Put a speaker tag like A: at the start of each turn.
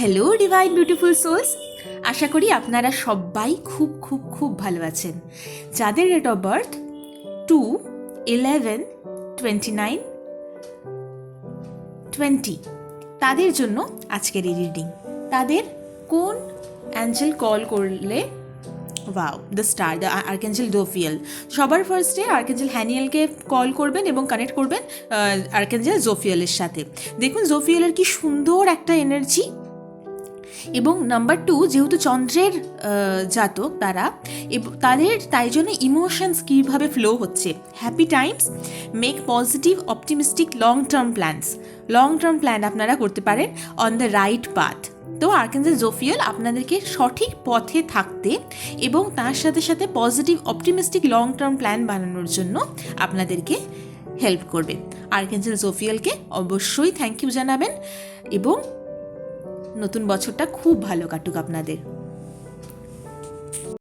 A: Hello divine beautiful sols, আশা করি আপনারা সবাই খুব খুব খুব ভালো আছেন। যাদের ডেট অফ বার্থ 2/11/29/20 তাদের জন্য আজকের এই রিডিং। তাদের কোন অ্যাঞ্জেল কল করলে wow the star, the archangel Jophiel. সবার ফার্স্টে আর্কেঞ্জেল হ্যানিয়েলকে কল করবেন এবং কানেক্ট করবেন আর্কেঞ্জেল জোফিয়েলের সাথে। দেখুন জোফিয়েলের কি সুন্দর একটা এনার্জি। এবং নাম্বার 2, যেহেতু চন্দ্রের জাতক তারা, তাদের তাই জন্য ইমোশনস কীভাবে ফ্লো হচ্ছে। Happy Times, make positive optimistic long term plan আপনারা করতে পারেন অন দ্য রাইট পাথ। তো আর্কেঞ্জেল জোফিয়েল আপনাদেরকে সঠিক পথে থাকতে এবং তার সাথে সাথে positive optimistic long term plan বানানোর জন্য আপনাদেরকে হেল্প করবে। আর্কেঞ্জেল জোফিয়েলকে অবশ্যই থ্যাংক ইউ জানাবেন এবং নতুন বছরটা খুব ভালো কাটুক আপনাদের।